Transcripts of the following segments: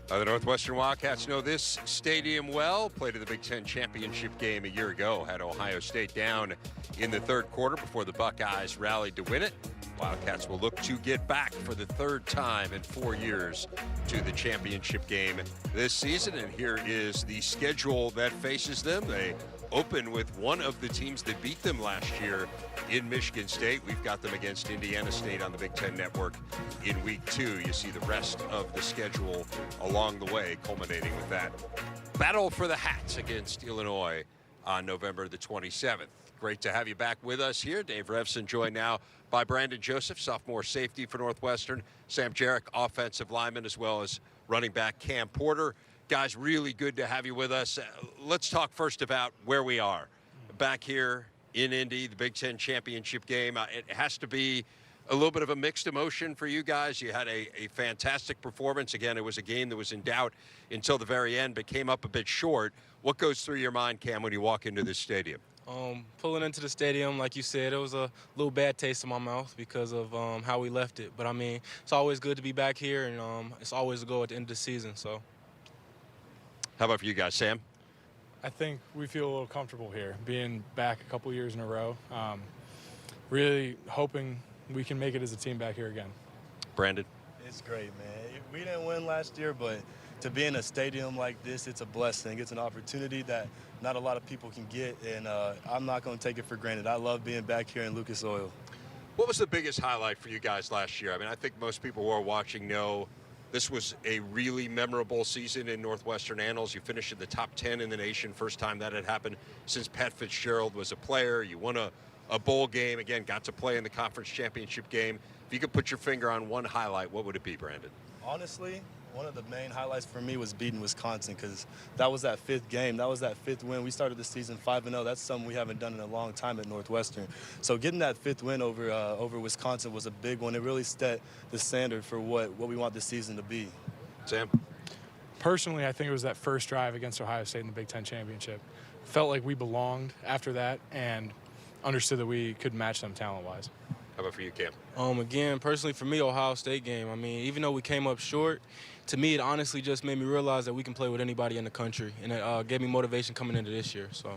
The Northwestern Wildcats know this stadium well. Played in the Big Ten championship game a year ago. Had Ohio State down in the third quarter before the Buckeyes rallied to win it. Wildcats will look to get back for the third time in 4 years to the championship game this season. And here is the schedule that faces them. They open with one of the teams that beat them last year in Michigan State. We've got them against Indiana State on the Big Ten Network in week 2. You see the rest of the schedule along the way, culminating with that battle for the hats against Illinois on November the 27th. Great to have you back with us here. Dave Revson joined now by Brandon Joseph, sophomore safety for Northwestern, Sam Gerak, offensive lineman, as well as running back Cam Porter. Guys, really good to have you with us. Let's talk first about where we are. Back here in Indy, the Big Ten championship game. It has to be a little bit of a mixed emotion for you guys. You had a fantastic performance. Again, it was a game that was in doubt until the very end, but came up a bit short. What goes through your mind, Cam, when you walk into this stadium? Pulling into the stadium, like you said, it was a little bad taste in my mouth because of how we left it. But, I mean, it's always good to be back here, and it's always a goal at the end of the season. So, how about for you guys, Sam? I think we feel a little comfortable here, being back a couple years in a row. Really hoping we can make it as a team back here again. Brandon? It's great, man. We didn't win last year, but to be in a stadium like this, it's a blessing. It's an opportunity that not a lot of people can get, and I'm not going to take it for granted. I love being back here in Lucas Oil. What was the biggest highlight for you guys last year? I mean, I think most people who are watching know this was a really memorable season in Northwestern annals. You finished in the top 10 in the nation, first time that had happened since Pat Fitzgerald was a player. You won a bowl game, again, got to play in the conference championship game. If you could put your finger on one highlight, what would it be, Brandon? Honestly, one of the main highlights for me was beating Wisconsin, because that was that fifth game. That was that fifth win. We started the season 5-0. That's something we haven't done in a long time at Northwestern. So getting that fifth win over Wisconsin was a big one. It really set the standard for what we want this season to be. Sam? Personally, I think it was that first drive against Ohio State in the Big Ten championship. Felt like we belonged after that and understood that we could match them talent-wise. How about for you, Cam? Again, personally for me, Ohio State game, I mean, even though we came up short, to me it honestly just made me realize that we can play with anybody in the country, and it gave me motivation coming into this year. So.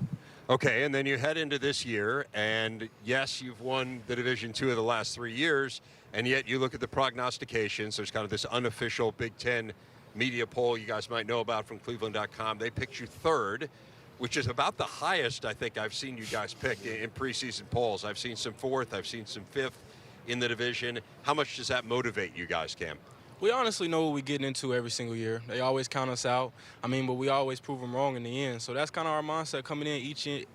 Okay, and then you head into this year, and yes, you've won the Division II of the last 3 years, and yet you look at the prognostications. There's kind of this unofficial Big Ten media poll you guys might know about from Cleveland.com. They picked you third, which is about the highest I think I've seen you guys picked in preseason polls. I've seen some fourth, I've seen some fifth in the division. How much does that motivate you guys, Cam? We honestly know what we're getting into every single year. They always count us out. I mean, but we always prove them wrong in the end. So that's kind of our mindset coming in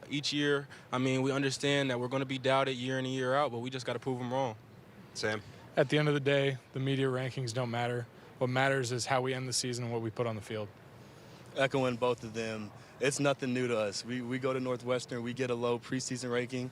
each year. I mean, we understand that we're going to be doubted year in and year out, but we just got to prove them wrong. Sam? At the end of the day, the media rankings don't matter. What matters is how we end the season and what we put on the field. Echoing both of them, it's nothing new to us. We go to Northwestern, we get a low preseason ranking,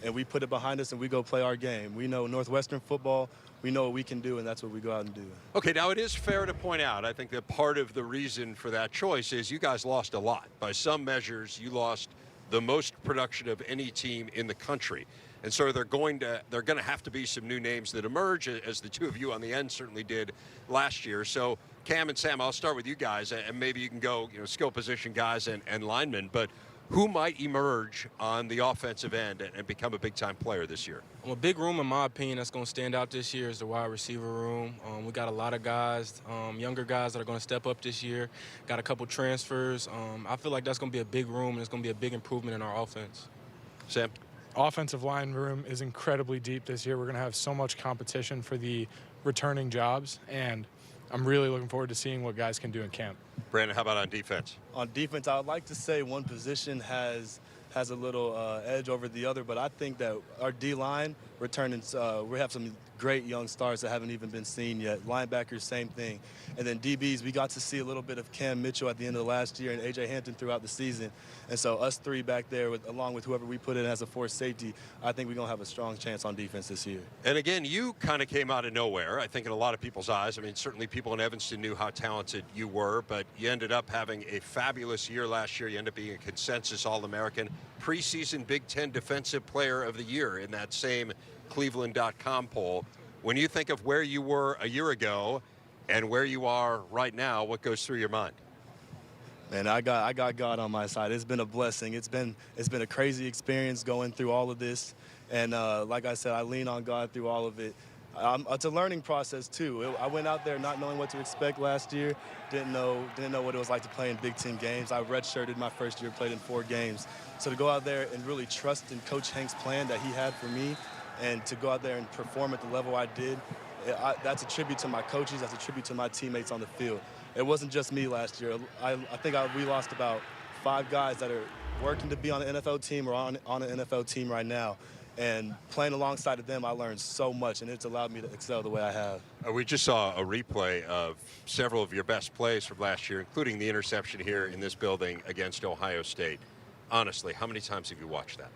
and we put it behind us and we go play our game. We know Northwestern football, we know what we can do, and that's what we go out and do. Okay, now it is fair to point out, I think that part of the reason for that choice is you guys lost a lot. By some measures, you lost the most production of any team in the country. And so they're going to have to be some new names that emerge, as the two of you on the end certainly did last year. So Cam and Sam, I'll start with you guys, and maybe you can go, skill position guys and linemen, but who might emerge on the offensive end and become a big-time player this year? A big room, in my opinion, that's going to stand out this year is the wide receiver room. We got a lot of guys, younger guys that are going to step up this year. Got a couple transfers. I feel like that's going to be a big room, and it's going to be a big improvement in our offense. Sam? Offensive line room is incredibly deep this year. We're going to have so much competition for the returning jobs, and I'm really looking forward to seeing what guys can do in camp. Brandon, how about on defense? On defense, I would like to say one position has a little edge over the other, but I think that our D-line returning, we have some great young stars that haven't even been seen yet. Linebackers, same thing. And then DBs, we got to see a little bit of Cam Mitchell at the end of last year and A.J. Hampton throughout the season. And so us three back there, along with whoever we put in as a fourth safety, I think we're going to have a strong chance on defense this year. And again, you kind of came out of nowhere, I think, in a lot of people's eyes. I mean, certainly people in Evanston knew how talented you were, but you ended up having a fabulous year last year. You ended up being a consensus All-American, preseason Big Ten Defensive Player of the Year in that same Cleveland.com poll. When you think of where you were a year ago And where you are right now, what goes through your mind? Man, I got God on my side. It's been a blessing. It's been a crazy experience going through all of this, and like I said, I lean on God through all of it. It's a learning process too. I went out there not knowing what to expect last year. Didn't know what it was like to play in Big Ten games. I redshirted my first year, played in 4 games. So to go out there and really trust in Coach Hank's plan that he had for me, and to go out there and perform at the level I did, that's a tribute to my coaches. That's a tribute to my teammates on the field. It wasn't just me last year. I think we lost about 5 guys that are working to be on an NFL team or on an NFL team right now. And playing alongside of them, I learned so much, and it's allowed me to excel the way I have. We just saw a replay of several of your best plays from last year, including the interception here in this building against Ohio State. Honestly, how many times have you watched that?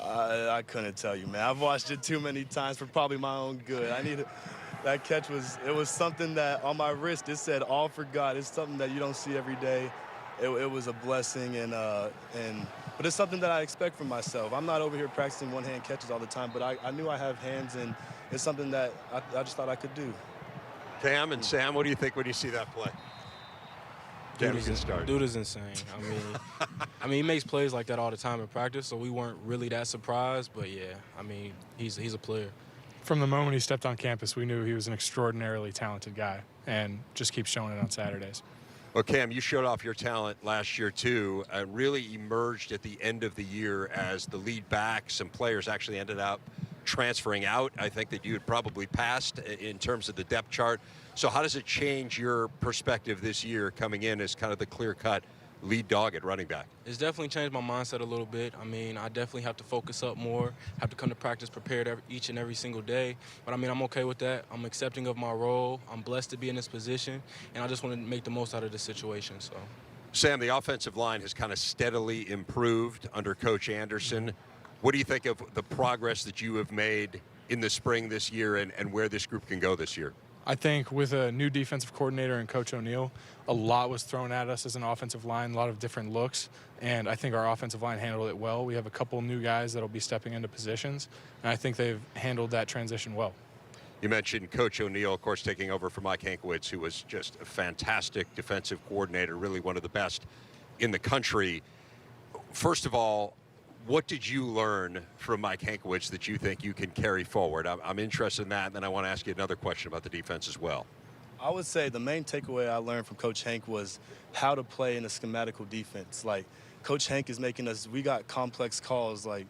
I couldn't tell you, man. I've watched it too many times for probably my own good. That catch was something that on my wrist, it said all for God. It's something that you don't see every day. It was a blessing, but it's something that I expect from myself. I'm not over here practicing one-hand catches all the time, but I knew I have hands, and it's something that I just thought I could do. Cam and Sam, what do you think when you see that play? Dude is insane. I mean, he makes plays like that all the time in practice, so we weren't really that surprised. But yeah, I mean, he's a player. From the moment he stepped on campus, we knew he was an extraordinarily talented guy, and just keeps showing it on Saturdays. Well, Cam, you showed off your talent last year, too, and really emerged at the end of the year as the lead back. Some players actually ended up transferring out. I think that you had probably passed in terms of the depth chart. So how does it change your perspective this year coming in as kind of the clear-cut lead dog at running back? It's definitely changed my mindset a little bit. I mean, I definitely have to focus up more, have to come to practice prepared each and every single day. But, I mean, I'm okay with that. I'm accepting of my role. I'm blessed to be in this position, and I just want to make the most out of the situation. So, Sam, the offensive line has kind of steadily improved under Coach Anderson. What do you think of the progress that you have made in the spring this year and where this group can go this year? I think with a new defensive coordinator and Coach O'Neill, a lot was thrown at us as an offensive line, a lot of different looks, and I think our offensive line handled it well. We have a couple new guys that will be stepping into positions, and I think they've handled that transition well. You mentioned Coach O'Neill, of course, taking over from Mike Hankwitz, who was just a fantastic defensive coordinator, really one of the best in the country. First of all, what did you learn from Mike Hankwitz that you think you can carry forward? I'm interested in that, and then I want to ask you another question about the defense as well. I would say the main takeaway I learned from Coach Hank was how to play in a schematical defense. Like, Coach Hank is making us, we got complex calls. Like,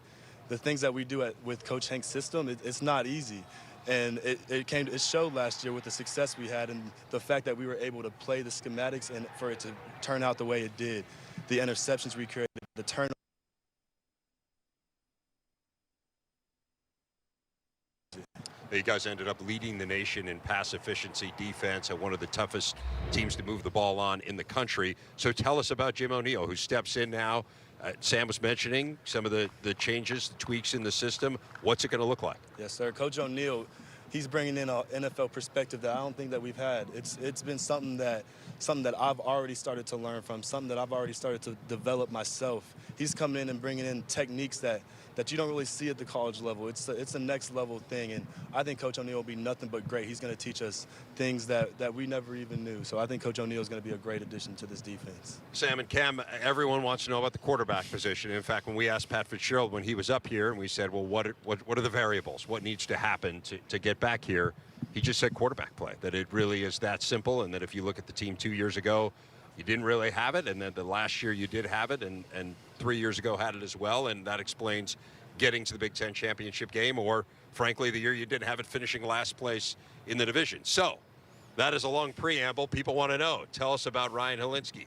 the things that we do with Coach Hank's system, it's not easy. And it showed last year with the success we had and the fact that we were able to play the schematics and for it to turn out the way it did. The interceptions we created, the turnovers. You guys ended up leading the nation in pass efficiency defense and one of the toughest teams to move the ball on in the country. So tell us about Jim O'Neill, who steps in now. Sam was mentioning some of the changes, the tweaks in the system. What's it going to look like? Yes, sir. Coach O'Neill, he's bringing in an NFL perspective that I don't think that we've had. It's been something that I've already started to learn from, something that I've already started to develop myself. He's coming in and bringing in techniques that you don't really see at the college level. It's a next level thing, and I think Coach O'Neill will be nothing but great. He's going to teach us things that we never even knew. So I think Coach O'Neill is going to be a great addition to this defense. Sam and Cam, everyone wants to know about the quarterback position. In fact, when we asked Pat Fitzgerald when he was up here and we said, well, what are the variables? What needs to happen to get back here? He just said quarterback play, that it really is that simple, and that if you look at the team 2 years ago, you didn't really have it, and then the last year you did have it, and 3 years ago had it as well, and that explains getting to the Big Ten championship game, or frankly, the year you didn't have it, finishing last place in the division. So that is a long preamble. People want to know. Tell us about Ryan Hilinski.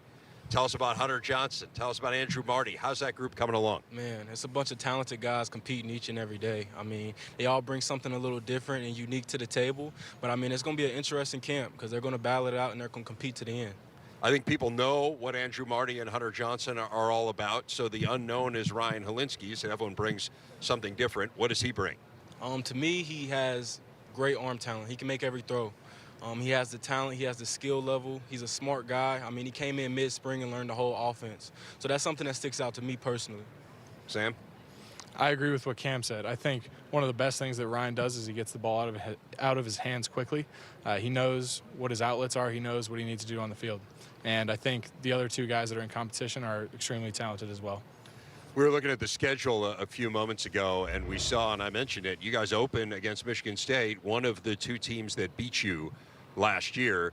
Tell us about Hunter Johnson. Tell us about Andrew Marty. How's that group coming along? Man, it's a bunch of talented guys competing each and every day. I mean, they all bring something a little different and unique to the table. But, I mean, it's going to be an interesting camp because they're going to battle it out and they're going to compete to the end. I think people know what Andrew Marty and Hunter Johnson are all about. So the unknown is Ryan Hilinski. So everyone brings something different. What does he bring? To me, he has great arm talent. He can make every throw. He has the talent. He has the skill level. He's a smart guy. I mean, he came in mid-spring and learned the whole offense. So that's something that sticks out to me personally. Sam? I agree with what Cam said. I think one of the best things that Ryan does is he gets the ball out of his hands quickly. He knows what his outlets are. He knows what he needs to do on the field. And I think the other two guys that are in competition are extremely talented as well. We were looking at the schedule a few moments ago, and we saw, and I mentioned it, you guys open against Michigan State, one of the two teams that beat you last year.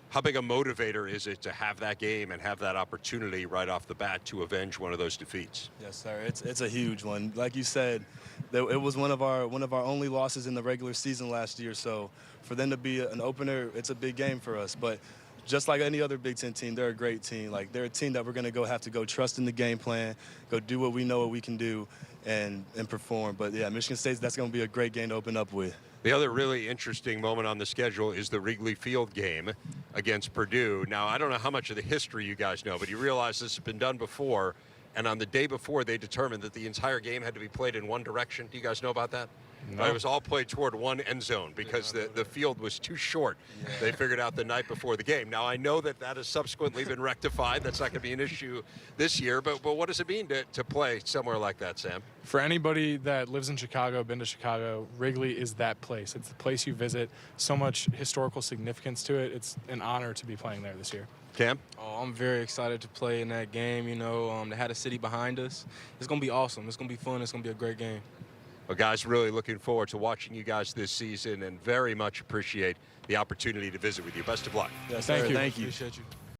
How big a motivator is it to have that game and have that opportunity right off the bat to avenge one of those defeats? Yes, sir. It's a huge one. Like you said, it was one of our only losses in the regular season last year. So for them to be an opener, it's a big game for us. But just like any other Big Ten team, they're a great team. Like, they're a team that we're going to have to go trust in the game plan, go do what we know what we can do, and perform. But, yeah, Michigan State, that's going to be a great game to open up with. The other really interesting moment on the schedule is the Wrigley Field game against Purdue. Now, I don't know how much of the history you guys know, but you realize this has been done before, and on the day before, they determined that the entire game had to be played in one direction. Do you guys know about that? No. It was all played toward one end zone because the field was too short. Yeah. They figured out the night before the game. Now, I know that has subsequently been rectified. That's not going to be an issue this year. But what does it mean to play somewhere like that, Sam? For anybody that lives in Chicago, been to Chicago, Wrigley is that place. It's the place you visit. So much historical significance to it. It's an honor to be playing there this year. Cam? Oh, I'm very excited to play in that game. You know, they had a city behind us. It's going to be awesome. It's going to be fun. It's going to be a great game. Well, guys, really looking forward to watching you guys this season and very much appreciate the opportunity to visit with you. Best of luck. Yes, Thank you. Appreciate you.